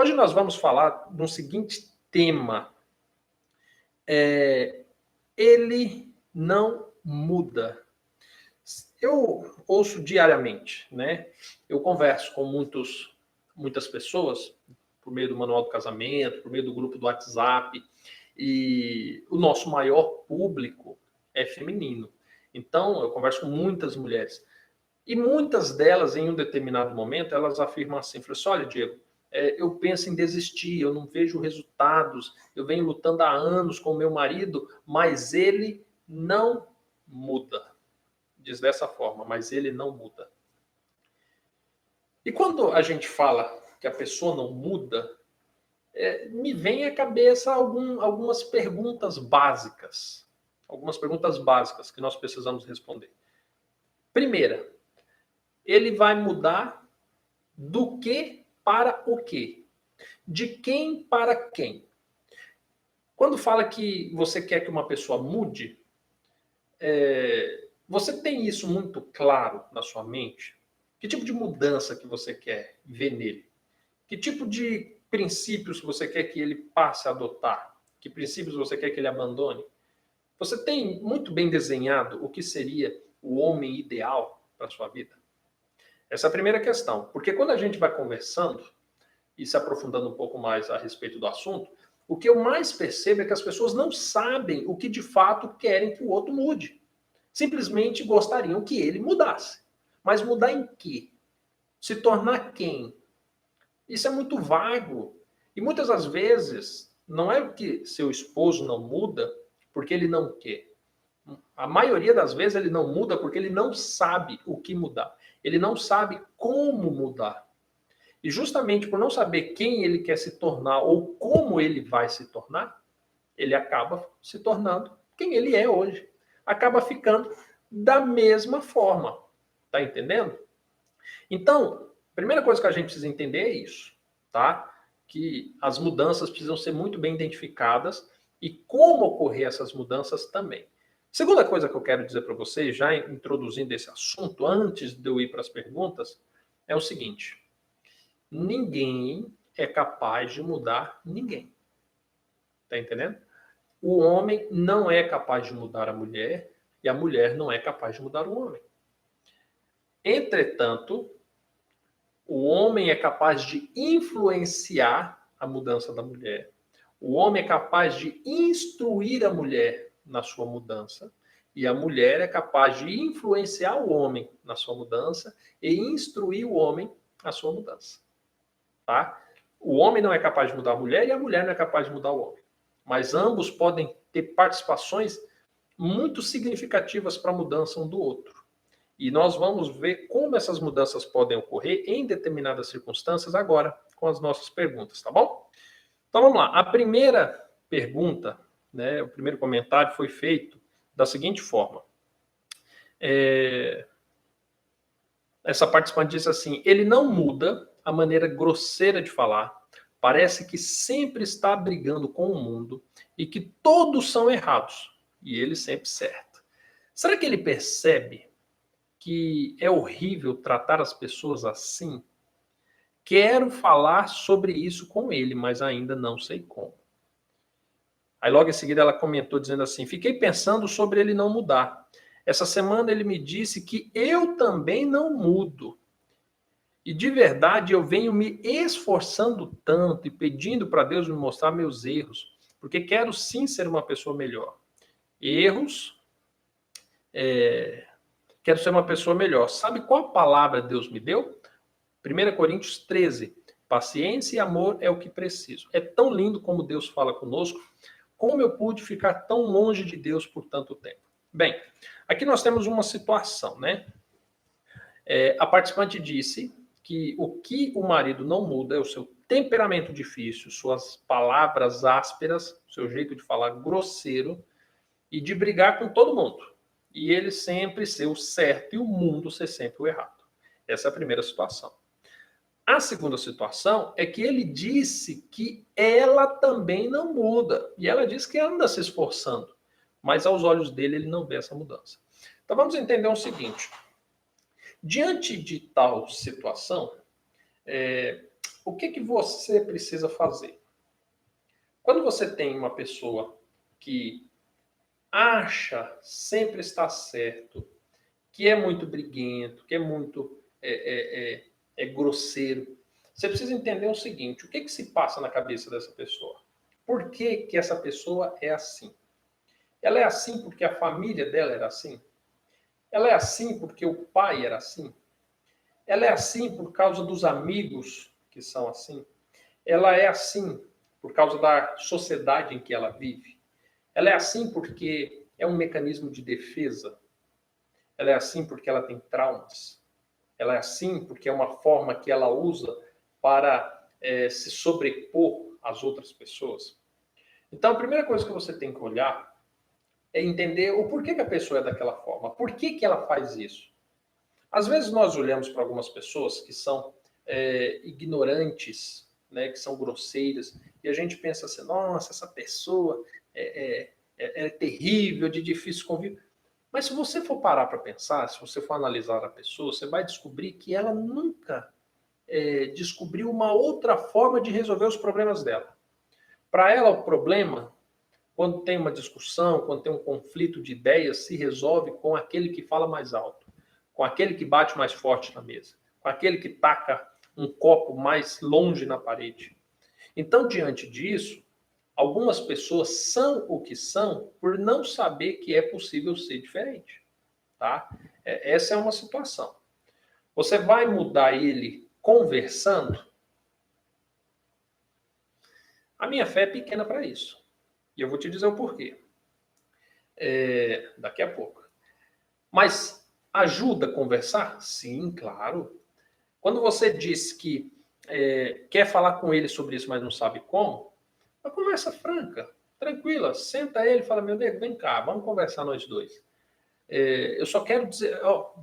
Hoje nós vamos falar do seguinte tema. Ele não muda. Eu ouço diariamente, né? Eu converso com muitas pessoas, por meio do Manual do Casamento, por meio do grupo do WhatsApp, e o nosso maior público é feminino. Então, eu converso com muitas mulheres. E muitas delas, em um determinado momento, elas afirmam assim, falam assim, olha, Diego, eu penso em desistir, eu não vejo resultados, eu venho lutando há anos com o meu marido, mas ele não muda. Diz dessa forma, mas ele não muda. E quando a gente fala que a pessoa não muda, me vem à cabeça algumas perguntas básicas. Algumas perguntas básicas que nós precisamos responder. Primeira, ele vai mudar do que para o quê? De quem para quem? Quando fala que você quer que uma pessoa mude, você tem isso muito claro na sua mente? Que tipo de mudança que você quer ver nele? Que tipo de princípios você quer que ele passe a adotar? Que princípios você quer que ele abandone? Você tem muito bem desenhado o que seria o homem ideal para a sua vida? Essa é a primeira questão. Porque quando a gente vai conversando e se aprofundando um pouco mais a respeito do assunto, o que eu mais percebo é que as pessoas não sabem o que de fato querem que o outro mude. Simplesmente gostariam que ele mudasse. Mas mudar em quê? Se tornar quem? Isso é muito vago. E muitas das vezes, não é que seu esposo não muda porque ele não quer. A maioria das vezes ele não muda porque ele não sabe o que mudar. Ele não sabe como mudar. E justamente por não saber quem ele quer se tornar ou como ele vai se tornar, ele acaba se tornando quem ele é hoje. Acaba ficando da mesma forma. Tá entendendo? Então, a primeira coisa que a gente precisa entender é isso, tá? Que as mudanças precisam ser muito bem identificadas e como ocorrer essas mudanças também. Segunda coisa que eu quero dizer para vocês, já introduzindo esse assunto, antes de eu ir para as perguntas, é o seguinte: ninguém é capaz de mudar ninguém. Tá entendendo? O homem não é capaz de mudar a mulher e a mulher não é capaz de mudar o homem. Entretanto, o homem é capaz de influenciar a mudança da mulher. O homem é capaz de instruir a mulher na sua mudança. E a mulher é capaz de influenciar o homem na sua mudança e instruir o homem na sua mudança. Tá? O homem não é capaz de mudar a mulher e a mulher não é capaz de mudar o homem. Mas ambos podem ter participações muito significativas para a mudança um do outro. E nós vamos ver como essas mudanças podem ocorrer em determinadas circunstâncias agora, com as nossas perguntas, tá bom? Então vamos lá. A primeira pergunta, né, o primeiro comentário foi feito da seguinte forma. Essa participante disse assim: ele não muda a maneira grosseira de falar, parece que sempre está brigando com o mundo e que todos são errados e ele sempre certo. Será que ele percebe que é horrível tratar as pessoas assim? Quero falar sobre isso com ele, mas ainda não sei como. Aí logo em seguida ela comentou dizendo assim: fiquei pensando sobre ele não mudar. Essa semana ele me disse que eu também não mudo. E de verdade eu venho me esforçando tanto e pedindo para Deus me mostrar meus erros, porque quero sim ser uma pessoa melhor. Erros, quero ser uma pessoa melhor. Sabe qual palavra Deus me deu? 1 Coríntios 13. Paciência e amor é o que preciso. É tão lindo como Deus fala conosco. Como eu pude ficar tão longe de Deus por tanto tempo? Bem, aqui nós temos uma situação, né? A participante disse que o que o marido não muda é o seu temperamento difícil, suas palavras ásperas, seu jeito de falar grosseiro e de brigar com todo mundo. E ele sempre ser o certo e o mundo ser sempre o errado. Essa é a primeira situação. A segunda situação é que ele disse que ela também não muda. E ela diz que anda se esforçando. Mas aos olhos dele, ele não vê essa mudança. Então vamos entender o seguinte. Diante de tal situação, O que que você precisa fazer? Quando você tem uma pessoa que acha sempre estar certo, que é muito briguento, que é muito grosseiro, você precisa entender o seguinte: o que que se passa na cabeça dessa pessoa? Por que que essa pessoa é assim? Ela é assim porque a família dela era assim? Ela é assim porque o pai era assim? Ela é assim por causa dos amigos que são assim? Ela é assim por causa da sociedade em que ela vive? Ela é assim porque é um mecanismo de defesa? Ela é assim porque ela tem traumas? Ela é assim porque é uma forma que ela usa para se sobrepor às outras pessoas? Então, a primeira coisa que você tem que olhar é entender o porquê que a pessoa é daquela forma. Por que que ela faz isso? Às vezes nós olhamos para algumas pessoas que são ignorantes, né, que são grosseiras, e a gente pensa assim: nossa, essa pessoa é terrível, de difícil convívio. Mas se você for parar para pensar, se você for analisar a pessoa, você vai descobrir que ela nunca descobriu uma outra forma de resolver os problemas dela. Para ela, o problema, quando tem uma discussão, quando tem um conflito de ideias, se resolve com aquele que fala mais alto, com aquele que bate mais forte na mesa, com aquele que taca um copo mais longe na parede. Então, diante disso, algumas pessoas são o que são por não saber que é possível ser diferente, tá? Essa é uma situação. Você vai mudar ele conversando? A minha fé é pequena para isso. E eu vou te dizer o porquê. Daqui a pouco. Mas ajuda a conversar? Sim, claro. Quando você diz que quer falar com ele sobre isso, mas não sabe como, uma conversa franca, tranquila. Senta ele e fala: meu nego, vem cá, vamos conversar nós dois. Eu só quero dizer, ó,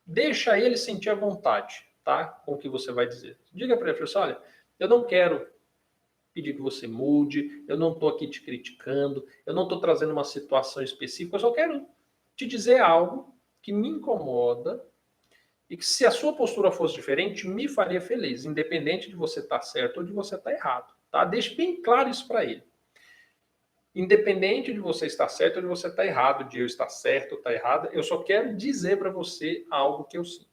deixa ele sentir a vontade, tá? Com o que você vai dizer. Diga para ele, assim: olha, eu não quero pedir que você mude, eu não estou aqui te criticando, eu não estou trazendo uma situação específica, eu só quero te dizer algo que me incomoda e que, se a sua postura fosse diferente, me faria feliz, independente de você estar certo ou de você estar errado. Tá? Deixe bem claro isso para ele. Independente de você estar certo ou de você estar errado, de eu estar certo ou estar errado, eu só quero dizer para você algo que eu sinto.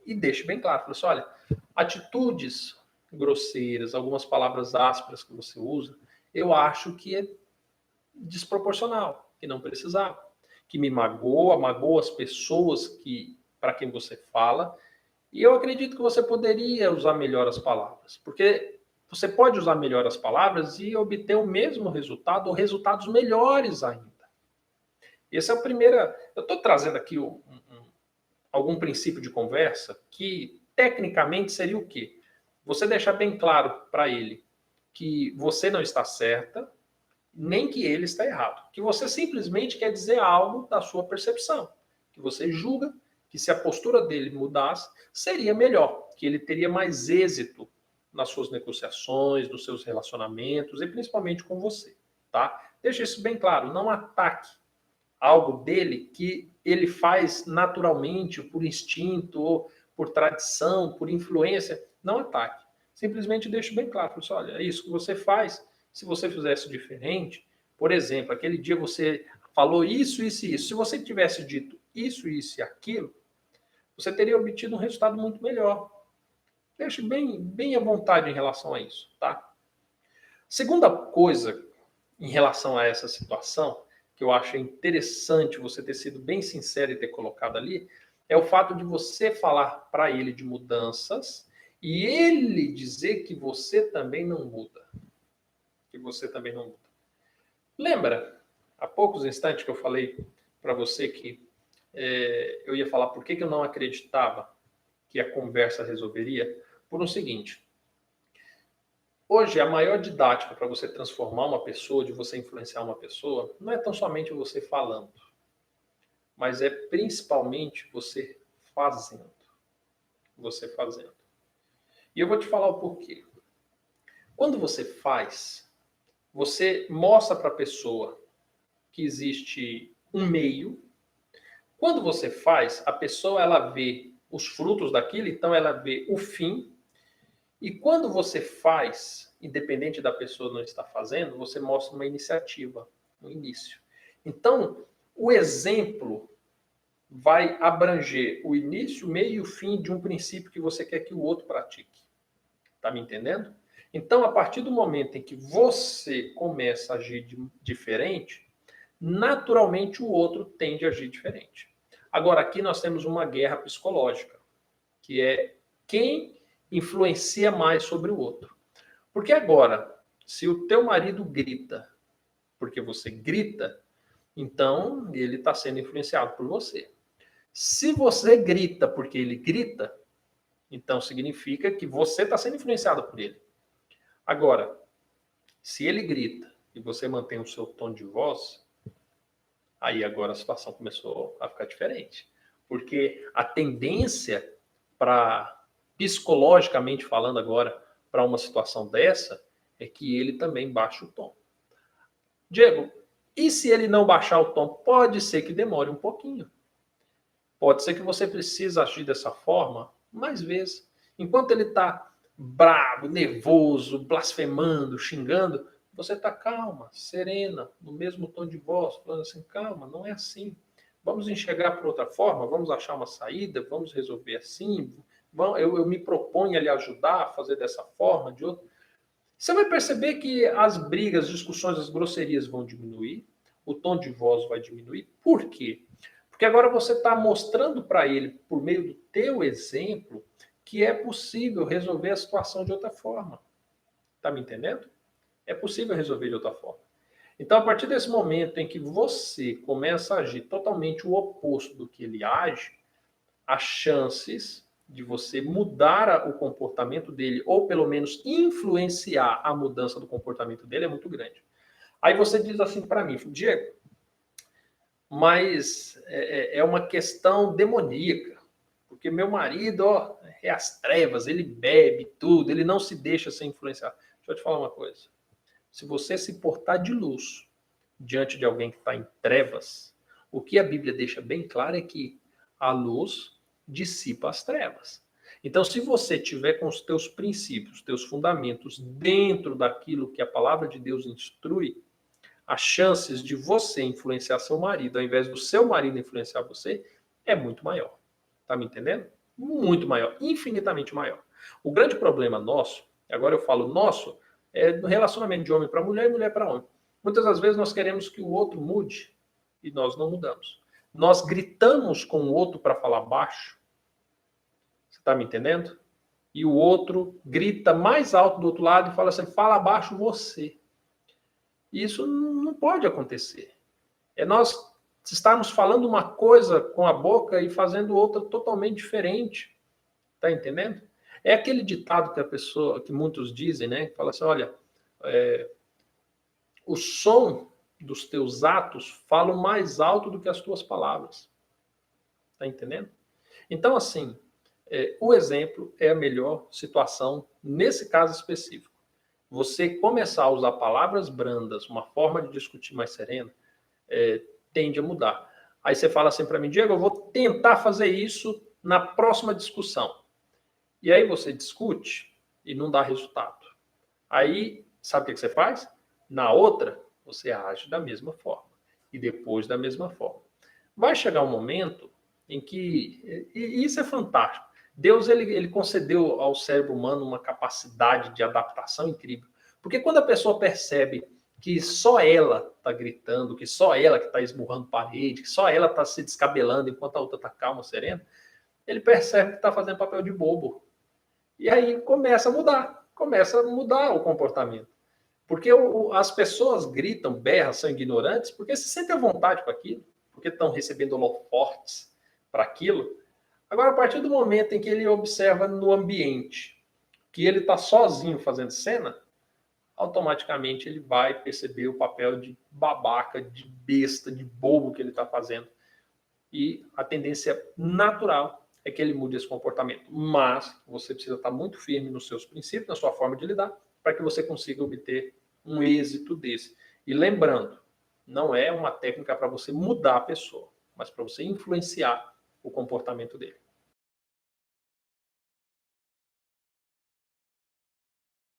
E deixe bem claro, fala assim: olha, atitudes grosseiras, algumas palavras ásperas que você usa, eu acho que é desproporcional, que não precisava, que me magoa as pessoas que para quem você fala, e eu acredito que você poderia usar melhor as palavras, porque você pode usar melhor as palavras e obter o mesmo resultado ou resultados melhores ainda. Esse é o primeiro. Eu estou trazendo aqui algum princípio de conversa que tecnicamente seria o quê? Você deixar bem claro para ele que você não está certa, nem que ele está errado. Que você simplesmente quer dizer algo da sua percepção. Que você julga que, se a postura dele mudasse, seria melhor, que ele teria mais êxito nas suas negociações, nos seus relacionamentos e principalmente com você, tá? Deixa isso bem claro, não ataque algo dele que ele faz naturalmente, por instinto, ou por tradição, por influência. Não ataque. Simplesmente deixe bem claro. Assim: olha, é isso que você faz. Se você fizesse diferente, por exemplo, aquele dia você falou isso, isso e isso. Se você tivesse dito isso, isso e aquilo, você teria obtido um resultado muito melhor. Deixe bem à vontade em relação a isso, tá? Segunda coisa em relação a essa situação, que eu acho interessante você ter sido bem sincero e ter colocado ali, é o fato de você falar para ele de mudanças e ele dizer que você também não muda. Que você também não muda. Lembra, há poucos instantes que eu falei para você que eu ia falar por que eu não acreditava que a conversa resolveria? Por um seguinte: hoje, a maior didática para você transformar uma pessoa, de você influenciar uma pessoa, não é tão somente você falando, mas é principalmente você fazendo. Você fazendo. E eu vou te falar o porquê. Quando você faz, você mostra para a pessoa que existe um meio. Quando você faz, a pessoa ela vê os frutos daquilo, então ela vê o fim. E quando você faz, independente da pessoa não estar fazendo, você mostra uma iniciativa, um início. Então, o exemplo vai abranger o início, o meio e o fim de um princípio que você quer que o outro pratique. Tá me entendendo? Então, a partir do momento em que você começa a agir diferente, naturalmente o outro tende a agir diferente. Agora, aqui nós temos uma guerra psicológica, que é quem influencia mais sobre o outro. Porque agora, se o teu marido grita porque você grita, então ele está sendo influenciado por você. Se você grita porque ele grita, então significa que você está sendo influenciado por ele. Agora, se ele grita e você mantém o seu tom de voz, aí agora a situação começou a ficar diferente. Porque a tendência para, psicologicamente falando agora, para uma situação dessa, é que ele também baixe o tom. Diego, e se ele não baixar o tom? Pode ser que demore um pouquinho. Pode ser que você precise agir dessa forma mais vezes. Enquanto ele está bravo, nervoso, blasfemando, xingando, você está calma, serena, no mesmo tom de voz, falando assim, calma, não é assim. Vamos enxergar por outra forma, vamos achar uma saída, vamos resolver assim. Eu me proponho a lhe ajudar a fazer dessa forma, de outra. Você vai perceber que as brigas, as discussões, as grosserias vão diminuir, o tom de voz vai diminuir. Por quê? Porque agora você está mostrando para ele, por meio do teu exemplo, que é possível resolver a situação de outra forma. Está me entendendo? É possível resolver de outra forma. Então, a partir desse momento em que você começa a agir totalmente o oposto do que ele age, as chances de você mudar o comportamento dele, ou pelo menos influenciar a mudança do comportamento dele, é muito grande. Aí você diz assim para mim, Diego, mas é uma questão demoníaca, porque meu marido, ó, é as trevas, ele bebe tudo, ele não se deixa ser influenciado. Deixa eu te falar uma coisa. Se você se portar de luz diante de alguém que está em trevas, o que a Bíblia deixa bem claro é que a luz dissipa as trevas. Então, se você tiver com os teus princípios, teus fundamentos dentro daquilo que a palavra de Deus instrui, as chances de você influenciar seu marido, ao invés do seu marido influenciar você, é muito maior. Tá me entendendo? Muito maior, infinitamente maior. O grande problema nosso, agora eu falo nosso, é no relacionamento de homem para mulher e mulher para homem. Muitas das vezes nós queremos que o outro mude e nós não mudamos. Nós gritamos com o outro para falar baixo. Você está me entendendo? E o outro grita mais alto do outro lado e fala assim: fala baixo você. Isso não pode acontecer. É nós estarmos falando uma coisa com a boca e fazendo outra totalmente diferente. Tá entendendo? É aquele ditado que muitos dizem, né? Que fala assim: olha, o som dos teus atos fala mais alto do que as tuas palavras. Tá entendendo? Então, assim, o exemplo é a melhor situação nesse caso específico. Você começar a usar palavras brandas, uma forma de discutir mais serena, tende a mudar. Aí você fala assim para mim, Diego, eu vou tentar fazer isso na próxima discussão. E aí você discute e não dá resultado. Aí, sabe o que você faz? Na outra, você age da mesma forma. E depois da mesma forma. Vai chegar um momento em que... E isso é fantástico. Deus ele concedeu ao cérebro humano uma capacidade de adaptação incrível. Porque quando a pessoa percebe que só ela está gritando, que só ela que está esmurrando parede, que só ela está se descabelando enquanto a outra está calma, serena, ele percebe que está fazendo papel de bobo. E aí começa a mudar o comportamento. Porque as pessoas gritam, berram, são ignorantes, porque se sentem à vontade com aquilo, porque estão recebendo holofortes para aquilo. Agora, a partir do momento em que ele observa no ambiente que ele está sozinho fazendo cena, automaticamente ele vai perceber o papel de babaca, de besta, de bobo que ele está fazendo. E a tendência natural é que ele mude esse comportamento. Mas você precisa estar muito firme nos seus princípios, na sua forma de lidar, para que você consiga obter um êxito desse. E lembrando, não é uma técnica para você mudar a pessoa, mas para você influenciar o comportamento dele.